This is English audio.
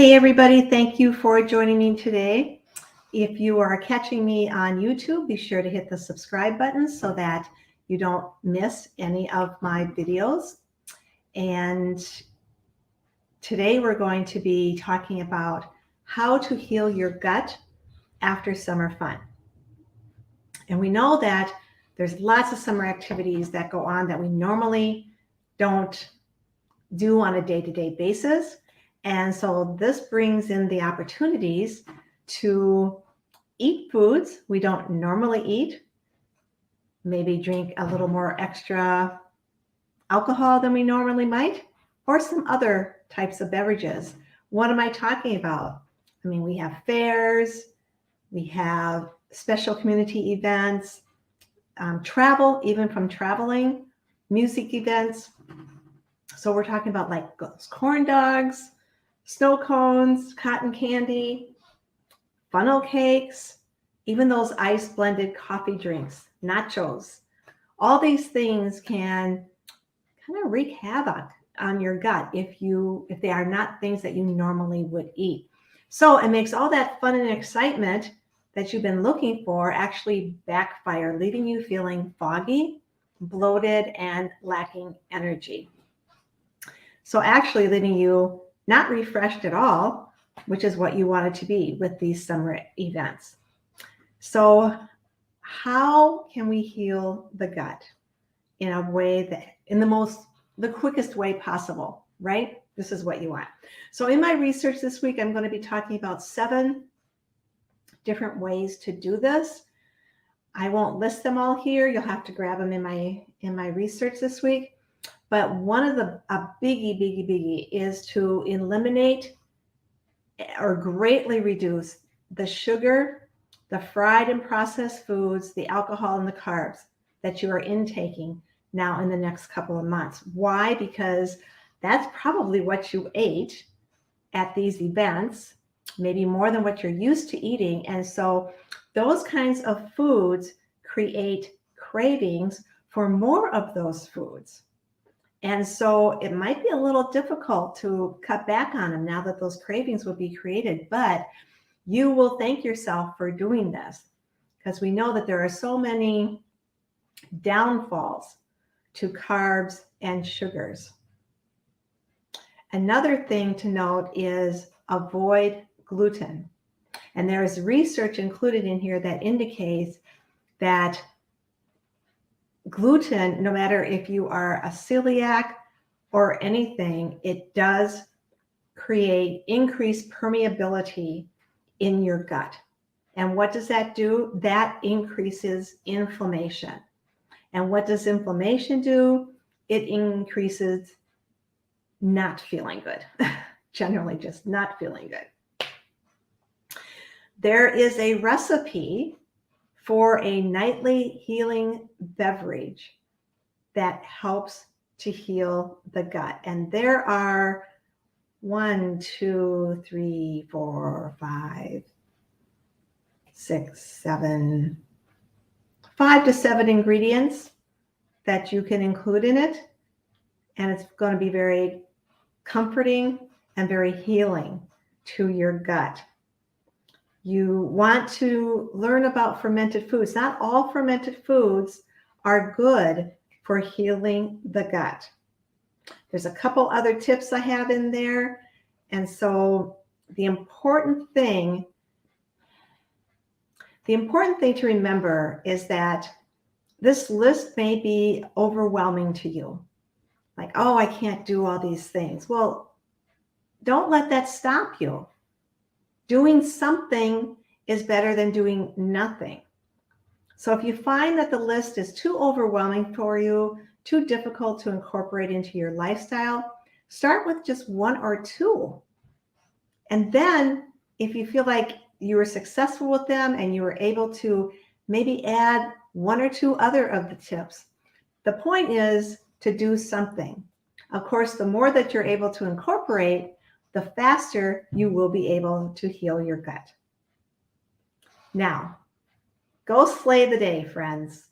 Hey everybody, thank you for joining me today. If you are catching me on YouTube, be sure to hit the subscribe button so that you don't miss any of my videos. And today we're going to be talking about how to heal your gut after summer fun. And we know that there's lots of summer activities that go on that we normally don't do on a day-to-day basis. And so this brings in the opportunities to eat foods we don't normally eat, maybe drink a little more extra alcohol than we normally might, or some other types of beverages. What am I talking about? I mean, we have fairs, we have special community events, travel, even from traveling, music events. So we're talking about like those corn dogs, snow cones, cotton candy, funnel cakes, even those ice blended coffee drinks, nachos. All these things can kind of wreak havoc on your gut if they are not things that you normally would eat. So it makes all that fun and excitement that you've been looking for actually backfire, leaving you feeling foggy, bloated, and lacking energy. So actually leaving you not refreshed at all, which is what you want it to be with these summer events. So how can we heal the gut in a way that the quickest way possible, right? This is what you want. So in my research this week, I'm going to be talking about 7 different ways to do this. I won't list them all here. You'll have to grab them in my research this week. But one of a biggie is to eliminate or greatly reduce the sugar, the fried and processed foods, the alcohol, and the carbs that you are intaking now in the next couple of months. Why? Because that's probably what you ate at these events, maybe more than what you're used to eating. And so those kinds of foods create cravings for more of those foods. And so it might be a little difficult to cut back on them now that those cravings will be created, but you will thank yourself for doing this because we know that there are so many downfalls to carbs and sugars. Another thing to note is avoid gluten. And there is research included in here that indicates that gluten, no matter if you are a celiac or anything, it does create increased permeability in your gut. And what does that do? That increases inflammation. And what does inflammation do? It increases not feeling good, generally just not feeling good. There is a recipe for a nightly healing beverage that helps to heal the gut. And there are 5 to 7 ingredients that you can include in it. And it's going to be very comforting and very healing to your gut. You want to learn about fermented foods. Not all fermented foods are good for healing the gut. There's a couple other tips I have in there. And so the important thing to remember is that this list may be overwhelming to you. Like, oh, I can't do all these things. Well, don't let that stop you. Doing something is better than doing nothing. So if you find that the list is too overwhelming for you, too difficult to incorporate into your lifestyle, start with just 1 or 2. And then if you feel like you were successful with them and you were able to maybe add 1 or 2 other of the tips, the point is to do something. Of course, the more that you're able to incorporate, the faster you will be able to heal your gut. Now, go slay the day, friends.